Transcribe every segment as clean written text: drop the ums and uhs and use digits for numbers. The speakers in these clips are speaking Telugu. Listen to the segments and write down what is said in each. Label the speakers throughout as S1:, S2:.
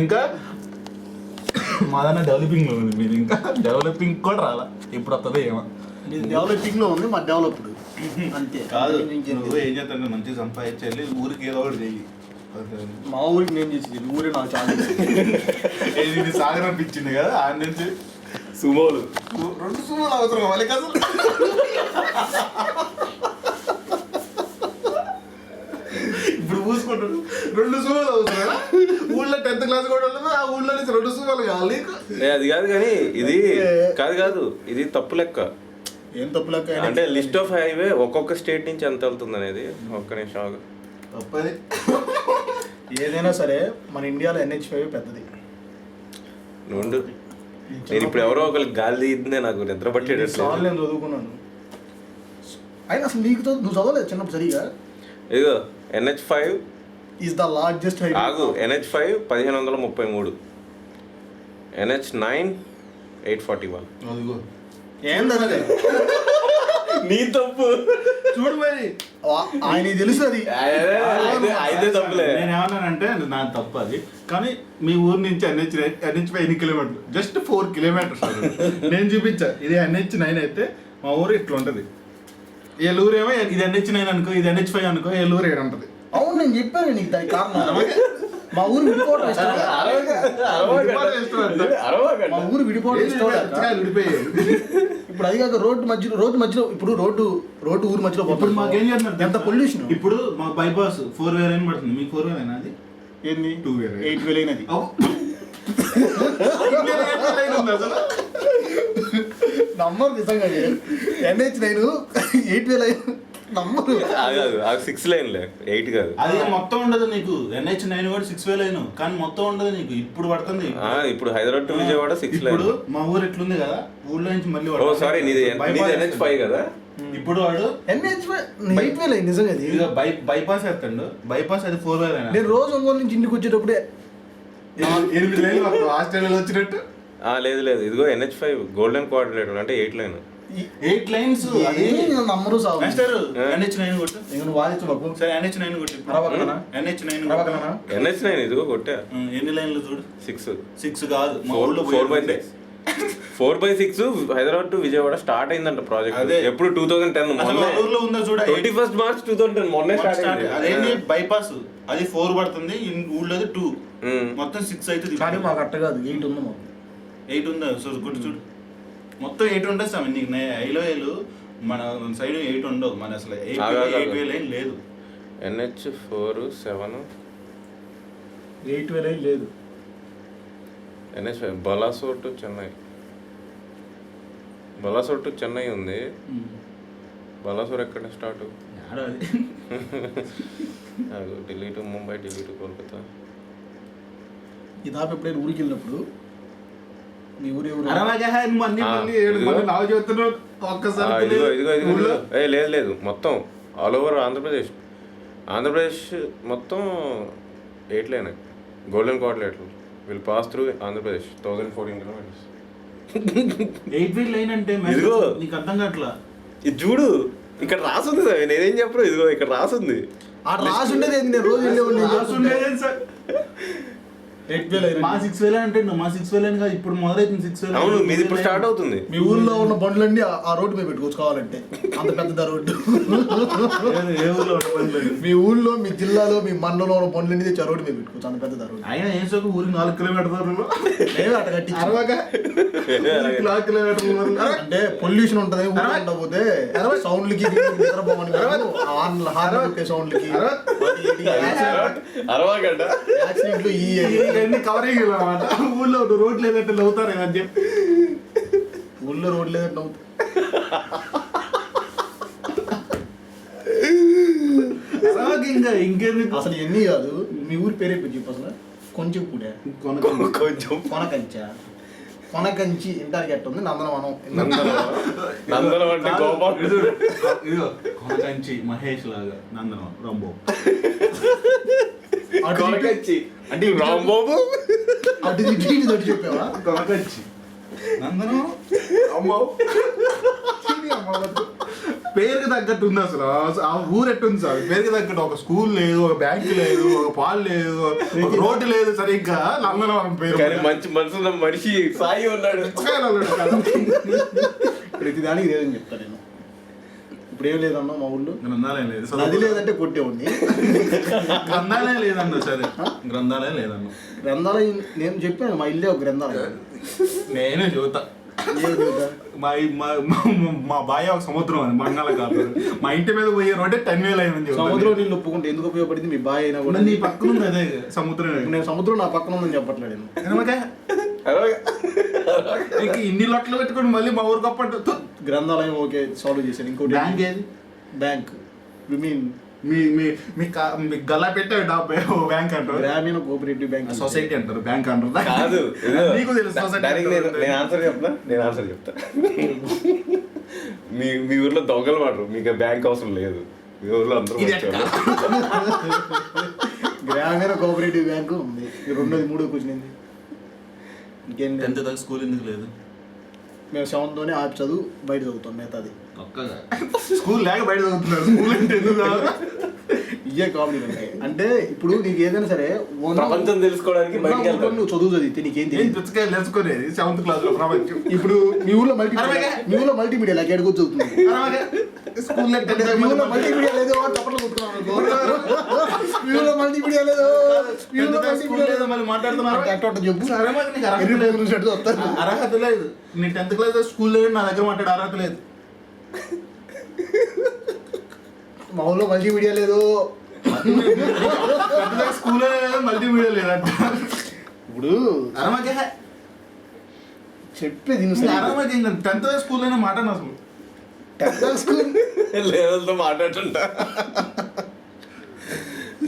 S1: ఇంకా మాదన్న డెవలపింగ్లో ఉంది, మీరు ఇంకా డెవలపింగ్ కూడా రాలా, ఇప్పుడు వస్తుంది ఏమో.
S2: డెవలపింగ్లో ఉంది, మా డెవలప్డ్ అంతే.
S1: కాదు నువ్వు ఏం చేస్తాను, మంచిగా సంపాదించాలి, ఊరికి ఏదో ఒకటి చెయ్యి.
S2: మా ఊరికి నేను చేసి ఊరే నాకు చాలా
S1: ఇది సాగర్ అనిపించింది కదా, ఆడ నుంచి సుమోలు 2 సుమోలు అవసరం వాళ్ళకి అసలు. ఇప్పుడు పూసుకుంటాడు 2 సుమోలు అవసరం. ఊళ్ళో 10th క్లాస్ కూడా ఉండదు, ఆ ఊళ్ళో నుంచి 2 సుమోలు కావాలి.
S3: అది కాదు కానీ ఇది కాదు ఇది తప్పు లెక్క.
S2: ఏం తప్పు లెక్క
S3: అంటే లిస్ట్ ఆఫ్ హైవే ఒక్కొక్క స్టేట్ నుంచి ఎంత వెళ్తుంది అనేది. ఒక్క నిమిషం ఆగు.
S1: తప్పది.
S2: ఏదైనా సరే మన ఇండియాలో NH5 పెద్దది.
S3: నుండు నేను ఇప్పుడు ఎవరో ఒకరికి గాలి తీయిందే నాకు నిద్ర పట్టేటట్లేదు.
S2: నేను చదువుకున్నాను అయినా అసలు నీకు నువ్వు చదవలేదు చిన్నప్పుడు సరిగా.
S3: ఇదిగో NH5
S2: is the largest highway.
S3: ఆగు, NH5 1533, NH9 841.
S1: అదిగో
S2: ఏందనలే
S3: నీ తప్పు
S1: చూడు మరి,
S2: ఆయన తెలుసు అది.
S3: అయితే తప్పులే.
S1: నేను ఏమన్నానంటే నా తప్పు అది, కానీ మీ ఊరు నుంచి NH5 ఎన్ని కిలోమీటర్లు? Just 4 kilometres. నేను చూపించా, ఇది NH9 అయితే మా ఊరు ఇట్లా ఉంటుంది. ఏలూరు ఏమో ఇది NH9 అనుకో, ఇది NH5 అనుకో, ఏలూరు 7 ఉంటుంది.
S2: అవును నేను చెప్పాను నీకు దానికి కారణం. మా ఊరు విడిపోవడం ఇష్టం. మా ఊరు విడిపోవడం ఇష్టం.
S1: విడిపోయాయి.
S2: ఇప్పుడు అది కాక రోడ్డు మధ్యలో ఇప్పుడు రోడ్డు ఊరు మధ్యలో
S1: ఇప్పుడు మాకేం చేస్తున్నారు
S2: ఎంత పొల్యూషన్.
S1: ఇప్పుడు మా బైపాస్ 4 వేల అయిన పడుతుంది, మీకు 4 వేల అయినా? అది
S2: ఏంది
S1: 2 వేల
S2: 8 వేలు అయినది. నమ్మరు నిజంగా NH9 8 వేలు అయిన నమ్మరు.
S3: 6 లైన్లే 8 కాదు.
S1: అది మొత్తం ఉండదు నీకు. NH9 కూడా 6 వేలు అయిన, కానీ మొత్తం ఉండదు నీకు. ఇప్పుడు పడుతుంది.
S3: ఇప్పుడు హైదరాబాద్ టు విజయవాడ 6 లైన్.
S1: ఇప్పుడు మా ఊరు ఎట్లుంది కదా, ఊర్లో నుంచి మళ్ళీ
S3: ఓ సారీ నీది NH5 కదా.
S1: ఇప్పుడు వాడు
S2: NH5 8 వేలు అయింది నిజంగా. అది
S1: బైపాస్ వేస్తాడు. బైపాస్ అది 4 వేలు అయినా.
S2: నేను రోజు ఒంగోలు నుంచి ఇంటికి వచ్చేటప్పుడే
S1: 8 లైన్లు ఆస్ట్రేలియాలో వచ్చినట్టు.
S3: లేదు ఇదిగో NH5 గోల్డెన్ కోఆర్డినేటర్ అంటే 8 లైన్.
S1: 8 లైన్స్.
S2: నమ్మరు సాగు.
S1: NH9 కొట్టు.
S2: నువ్వు వాదించు బాబు.
S1: సరే NH9 కొట్టు.
S3: NH9 ఇదిగో కొట్టా.
S1: ఎన్ని లైన్లు చూడు? 6 కాదు, మా ఊళ్ళో
S3: 4/6. 4/6 హైదరాబాద్ టు విజయవాడ స్టార్ట్ అయిందంట ప్రాజెక్ట్. ఎప్పుడు 2010
S1: ఊర్లో ఉందో చూడ.
S3: 21 మార్చ్ 2010 మొన్నే స్టార్ట్ అయింది.
S1: అదేంటి బైపాస్ అది 4 పడుతుంది, ఊళ్ళో 2, మొత్తం 6 అవుతుంది.
S2: కానీ మాకు అట్ట కాదు 8 ఉంది మాకు.
S1: 8 ఉందా? గుర్తు చూడు, మొత్తం 8 ఉంటుంది సార్. నీకు ఐలో మన సైడ్ 8 ఉండవు. మన అసలు 8 వేలు ఏం లేదు.
S3: NH4 7
S2: 8 వేలు ఏం లేదు.
S3: NH5 Balasore to Chennai. Balasore to Chennai ఉంది. బలాసోర్ ఎక్కడ start? Delhi to Mumbai, Delhi to Kolkata.
S2: ఈ దాపు ఎప్పుడైనా ఊరికి వెళ్ళినప్పుడు మీ ఊరు ఎవరు?
S3: లేదు మొత్తం ఆల్ ఓవర్ ఆంధ్రప్రదేశ్ మొత్తం 8 line golden coordinator will pass through Andhra Pradesh 1014 kilometres.
S1: 8 వేలు లైన్ అంటే
S3: ఇదిగో
S1: నీకు అర్థం కావట్లా.
S3: ఇది చూడు, ఇక్కడ రాసుంది సార్. నేనేం చెప్పరు, ఇదిగో ఇక్కడ రాసుంది.
S2: రాసి ఉండేది నేను రోజు వెళ్ళేవాడిని సార్. 8 వేలు
S1: మా 6 వేలు అంటే మా 6 వేలు అని కాదు, ఇప్పుడు మొదలైతుంది 6 వేలు.
S3: అవును, మీది ఇప్పుడు స్టార్ట్ అవుతుంది.
S2: మీ ఊర్లో ఉన్న బండ్లన్నీ ఆ రోడ్డు మీద పెట్టుకోవచ్చు కావాలంటే, అంత పెద్ద రోడ్డు.
S1: ఏ ఊర్లో ఉన్న బండ్లు?
S2: మీ ఊళ్ళో, మీ జిల్లాలో, మీ మండలంలో ఉన్న బండ్లన్నీ తెచ్చి ఆ రోడ్డు మీద పెట్టుకోవచ్చు, అంత పెద్ద రోడ్డు.
S1: అయినా ఏం సోకు ఊరికి 4 కిలోమీటర్లు
S2: అట్ట కట్టి 4 కిలోమీటర్లు అంటే పొల్యూషన్ ఉంటది. ఊరు ఉండకపోతే సౌండ్లకి నిద్రపోమని సౌండ్లకి యాక్సిడెంట్లు
S1: ఇవన్నీ కవరింగ్ అన్నమాట. ఊళ్ళో రోడ్లు లేదంటే నవ్వుతారు అని చెప్పి.
S2: ఊళ్ళో రోడ్లు లేదంటే నవ్వుతారు.
S1: ఇంకెందుకు
S2: అసలు ఎన్ని కాదు. మీ ఊరి పేరే చెప్పు అసలు. కొంచెం కూడా కొనకంచి ఇంటానికి ఎట్టుంది? నందనవనం.
S3: నందనం అంటే
S1: ఇదిగో కొనకంచి మహేష్ లాగా నందనం రాంబాబు.
S3: అంటే రాంబాబు
S2: అటు చెప్పావా?
S1: కొనకంచి నందనం రాంబాబు. పేరుకి తగ్గట్టు ఉంది అసలు ఆ ఊరు ఎట్టుంది సార్ పేరుకి తగ్గట్టు ఒక స్కూల్ లేదు ఒక బ్యాంక్ లేదు ఒక పాలు లేదు ఒక రోడ్డు లేదు సరిగ్గా నందనవరం పేరు
S3: కానీ మంచి మనసున్న మనిషి సాయి ఉన్నాడు.
S2: ప్రతిదానికి లేదని చెప్తా నేను. ఇప్పుడు ఏం లేదన్నా మా ఊళ్ళో
S1: గ్రంథాలయం లేదు
S2: అది లేదంటే కొట్టేవాడిని.
S1: గ్రంథాలయం లేదన్న సరే గ్రంథాలయం లేదన్న
S2: గ్రంథాలయం నేను చెప్పాను మా ఇల్లే ఒక గ్రంథాలయం.
S1: నేనే చూతా మా బాయ ఒక సముద్రం అని మంగళ కాదు మా ఇంటి మీద పోయే రోడ్డే 10,000 అయింది.
S2: సముద్రం నీళ్ళు ఒప్పుకుంటే ఎందుకు ఉపయోగపడింది? మీ బాయ్ అయినా కూడా
S1: నీ పక్కన ఉంది అదే సముద్రం.
S2: నేను సముద్రం నా పక్కన ఉందని చెప్పట్లేదు
S1: నేను ఇన్ని లొట్లు పెట్టుకుని మళ్ళీ మా ఊరు గొప్ప
S2: గ్రంథాలయం ఓకే సాల్వ్ చేశాను. ఇంకోటి
S1: బ్యాంక్ ఏది
S2: బ్యాంక్ యు మీన్
S1: మీ గల్లా పెట్టే బ్యాంక్ అంటారు
S2: గ్రామీణ కోఆపరేటివ్ బ్యాంక్
S1: సొసైటీ అంటారు బ్యాంక్ అంటారు
S3: కాదు
S1: నీకు తెలుసు
S3: నేను ఆన్సర్ చెప్తా. మీ ఊర్లో దొంగలు పడరు, మీకు బ్యాంక్ అవసరం లేదు. మీ ఊర్లో అందరూ
S2: గ్రామీణ కోఆపరేటివ్ బ్యాంకు ఉంది. రెండోది మూడో క్వశ్చన్ ఏంది? ఇంకేం
S1: 10th దాకా స్కూల్ ఎందుకు లేదు?
S2: మేము 7th ఆపి చదువు బయట చదువుతాం మిగతాది.
S1: స్కూల్ లేక బయట చదువుతున్నారు. స్కూల్ అంటే ఎందుకు
S2: ఇవే కామెడీ ఉంటాయి. అంటే ఇప్పుడు నీకు ఏదైనా సరే
S3: ప్రపంచం తెలుసుకోవడానికి బయటకి వెళ్తావు.
S2: నువ్వు చదువు చదివితే నీకేం తెలియదు.
S1: పుచ్చకాయలు నేర్చుకునేది 7th క్లాస్ లో ప్రపంచం.
S2: ఇప్పుడు మీ ఊళ్ళో మల్టీమీడియా లాగా ఎడుగు చదువుతుంది.
S1: స్కూల్
S2: మల్టీమీడియా లేదు చప్పట్లు కొట్టుకున్నాను. మల్టీమీడియా లేదు
S1: మళ్ళీ మాట్లాడుతున్నారు
S2: చెప్పు.
S1: అర్హత లేదు. నీ 10th క్లాస్ స్కూల్ లేదు, నా దగ్గర మాట్లాడే అర్హత లేదు.
S2: మా ఊళ్ళో మల్టీమీడియా లేదు,
S1: స్కూల్ మల్టీమీడియా లేదంట.
S2: ఇప్పుడు
S1: అరమకే
S2: చెప్పేది
S1: 10th స్కూల్ అయినా మాట అసలు
S2: 10th స్కూల్
S3: లేవల్తో మాట్లాడుతుంటా.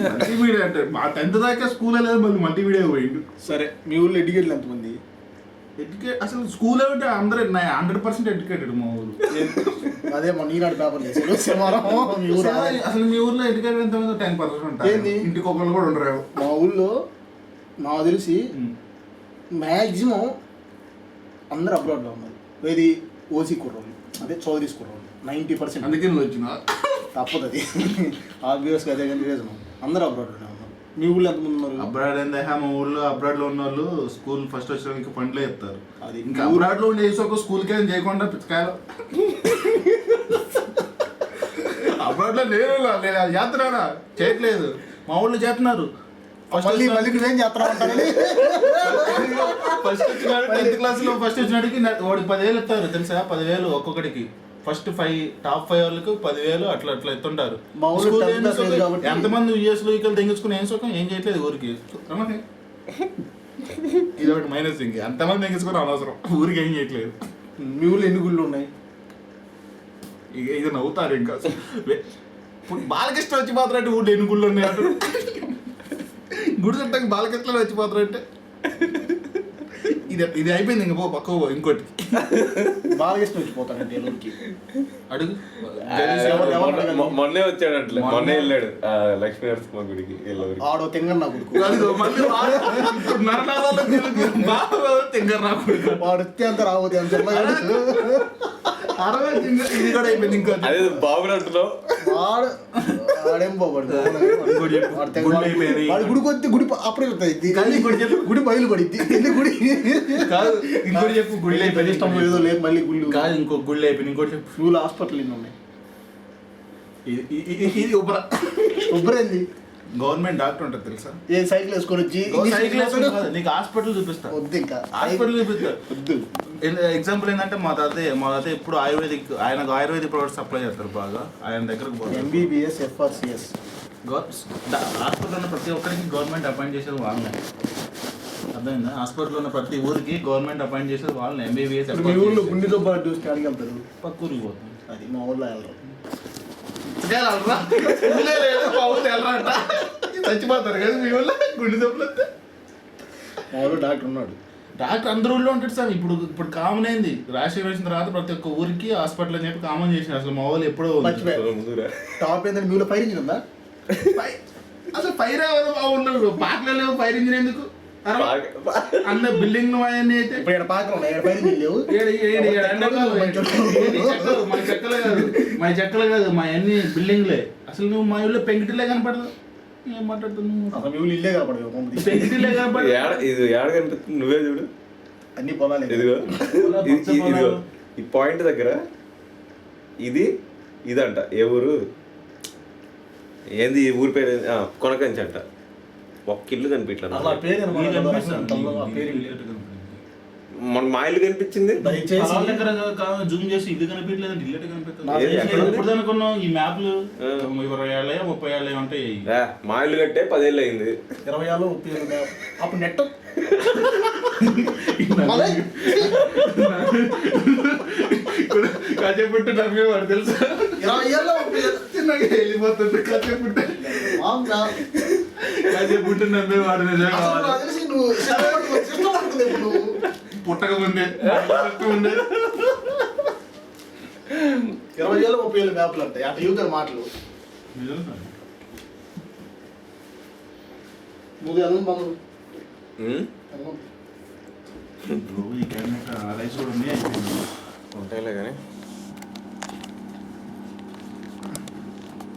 S1: మల్టీమీడియా అంటే మా 10th దాకా స్కూల్ లేదు, మళ్ళీ మల్టీమీడియా పోయిండు.
S2: సరే మీ ఊళ్ళో ఎడ్యుకేట్లు ఎంతమంది?
S1: అసలు స్కూల్ ఏమంటే అందరూ 100% ఎడ్యుకేటెడ్ మా ఊరు.
S2: అదే మా ఈనాడు పేపర్
S1: అసలు మీ ఊర్లో ఎడ్యుకేటెడ్ ఎంత 10% ఉంటారు. ఇంటికి ఒకళ్ళు కూడా ఉండరు.
S2: మా ఊళ్ళో నాకు తెలిసి మ్యాక్సిమం అందరూ అబ్రాడ్లో ఉన్నారు. ఏది ఓసీ కుర్రోళ్ళు, అదే చౌదరీస్ కుర్రోళ్ళు 90%.
S1: అందుకే నువ్వు వచ్చిన
S2: తప్పదు అది ఆబ్వియస్గా. అదే కానీ రీజన్ అందరూ అబ్రాడ్లోనే ఉన్నారు. మీ ఊళ్ళో ఎంతమంది ఉన్నారు?
S1: అబ్రాడ్ ఏందా మా ఊళ్ళో అబ్రాడ్ లో ఉన్న వాళ్ళు స్కూల్ ఫస్ట్ వచ్చడానికి పండ్లే చెప్తారు.
S2: అది
S1: ఇంకా అబ్రాడ్ లో ఉండే ఒక స్కూల్కి ఏం చేయకుండా పిచ్చకాయలు అబ్రాడ్ లో లేదు చేస్తున్నారా చేయట్లేదు. మా ఊళ్ళో చేస్తున్నారు.
S2: మళ్ళీ నువ్వేం చేస్తున్నావు అంటారని
S1: ఫస్ట్ వచ్చినాడు 10th క్లాస్ లో ఫస్ట్ వచ్చినాడికి వాడికి 10,000 ఇస్తారు తెలుసా? 10,000 ఒక్కొక్కడికి. ఫస్ట్ 5 టాప్ 5 వాళ్ళకి 10,000 అట్లా అట్లా ఎత్తుంటారు. ఎంతమంది యూఎస్ లో ఇక్కడ తెంగించుకుని ఏం సుఖం ఏం చేయట్లేదు ఊరికి. ఇది ఒకటి మైనస్. ఇంక ఎంతమంది తెంగించుకుని అనవసరం, ఊరికి ఏం చేయట్లేదు.
S2: మీ ఊళ్ళో ఎన్ని గుళ్ళు ఉన్నాయి?
S1: ఇక ఇది నవ్వుతారు. ఇంకా బాలకృష్ణ వచ్చి మాత్రం అంటే ఊళ్ళో ఎన్ని గుళ్ళు ఉన్నాయి అంటారు. గుడి చుట్టానికి బాలకృష్ణ వచ్చి మాత్రం అంటే ఇది అయిపోయింది. ఇంక పో పక్క ఇంకోటి
S2: బాలకృష్ణ వచ్చిపోతాడంటే ఊరికి
S1: అడుగు.
S3: మొన్నే వచ్చాడు అట్లా, మొన్నే వెళ్ళాడు లక్ష్మీ నరసింహ గుడికి.
S2: ఆడో తెంగర్ నా కొడుకు వాడు వస్తే అంత రాబోతే అంత
S1: ఇది కూడా అయిపోయింది. ఇంకో
S3: అదే బాబు అంటున్నావు.
S2: వాడేం పోబడు వాడు గుడికి వస్తే గుడి అప్పుడే గుడి బయలు పడిద్ది. గుడి
S1: కాదు ఇంకోటి చెప్పు. గుడి అయిపోయింది
S2: ఏదో లేదు మళ్ళీ గుళ్ళు
S1: కాదు. ఇంకో గుళ్ళు అయిపోయింది. ఇంకోటి చెప్పు.
S2: స్కూల్ హాస్పిటల్ ఎన్ని ఉన్నాయి?
S1: ఇది
S2: ఉబ్బరేంది?
S1: గవర్నమెంట్ డాక్టర్ ఉంటుంది తెలుసా?
S2: ఏ సైకిల్ వేసుకొని వచ్చి
S1: నీకు హాస్పిటల్ చూపిస్తా.
S2: వద్దు ఇంకా
S1: హాస్పిటల్ చూపిస్తా.
S2: వద్దు.
S1: ఎగ్జాంపుల్ ఏంటంటే మా తాత ఎప్పుడు ఆయనకు ఆయుర్వేదిక్ ప్రొడక్ట్స్ సప్లై చేస్తారు బాగా. ఆయన దగ్గరకు పోతారు.
S2: MBBS FRCS
S1: హాస్పిటల్ ఉన్న ప్రతి ఒక్కరికి గవర్నమెంట్ అపాయింట్ చేసేది వాళ్ళనే. అర్థమైందా? హాస్పిటల్ ఉన్న ప్రతి ఊరికి గవర్నమెంట్ అపాయింట్ చేసేది వాళ్ళని. MBBS
S2: మీ ఊళ్ళో గుండెతో పాటు చూసి అడిగి వెళ్తారు.
S1: పక్క ఊరికి పోతాం.
S2: అది మా ఊళ్ళో వెళ్ళరు.
S1: చచ్చిపోతారు కదా మీ ఊళ్ళో గుండె జబ్బులు.
S2: మా ఊళ్ళో డాక్టర్ ఉన్నాడు.
S1: డాక్టర్ అందరూ ఊళ్ళో ఉంటాడు సార్. ఇప్పుడు కామన్ అయింది. రాష్ట్రీయ వచ్చిన తర్వాత ప్రతి ఒక్క ఊరికి హాస్పిటల్ అని చెప్పి కామన్ చేసిన. అసలు మా వాళ్ళు ఎప్పుడో
S2: టాప్ ఏంటంటే మీ ఊళ్ళో ఫైర్ ఇంజిన్ ఉందా?
S1: అసలు ఫైర్ అవ్వదు. మా ఊళ్ళో పాటలు లేవు. ఫైర్ ఇంజిన్ ఎందుకు? అన్న బిల్డింగ్ అవన్నీ అయితే
S2: ఇప్పుడు ఇక్కడ పాకలు ఉన్నాయి, ఇక్కడ పైన లేవు.
S1: మా చెక్కలు కాదు మా అన్ని బిల్డింగ్లే. అసలు నువ్వు మా ఊళ్ళో పెంకిటిలే కనపడదు. ఏం మాట్లాడుతున్నావు?
S2: అసలు మీ ఊళ్ళు ఇల్లే కనపడదు,
S1: పెంకిటిలే కనపడదు.
S3: ఇది ఏడ కనిపిస్తుంది నువ్వే చూడు.
S2: అన్ని పొలాలు.
S3: ఇదిగో ఇదిగో ఈ పాయింట్ దగ్గర ఇదంట. ఏ ఊరు ఏంది? ఈ ఊరి పేరు కొనకంచి అంట. ఒక్క ఇల్లు కనిపించలేదు.
S2: అసలు ఆ పేరు కనపడదు, ఆ పేరు
S3: మన మా ఇల్లు కనిపించింది.
S1: జూమ్ చేసి ఇల్లు కనిపించలేదు, ఇల్లు కనిపిస్తుంది.
S3: ఎక్కడ ఉంది?
S1: ఎప్పుడు అనుకున్నాం ఈ మ్యాప్లు 20 ఏళ్ళ 30 ఏళ్ళ ఉంటాయి.
S3: మా ఇల్లు కట్టే 10 ఏళ్ళు అయింది.
S2: 20 ఏళ్ళు 30 ఏళ్ళు అప్పుడు నెట్
S1: కాసేపుట్టు నమ్మేవాడు తెలుసా?
S2: 20 ఏళ్ళు 30 ఏళ్ళు
S1: చిన్నగా వెళ్ళిపోతుంటే కాసేపుట్టు కాసేపుట్టు నమ్మేవాడు. నిజంగా
S2: నువ్వు నువ్వు
S1: పుట్టక ముందే ముందే
S2: 20 ఏళ్ళు 30 ఏళ్ళు మ్యాప్లు అంటాయి అటు యువతల మాటలు. నువ్వు ఎలా బాగు
S1: ఈ కెమెరా రైస్ కూడా ఉన్నాయి.
S3: ఉంటాయిలే కానీ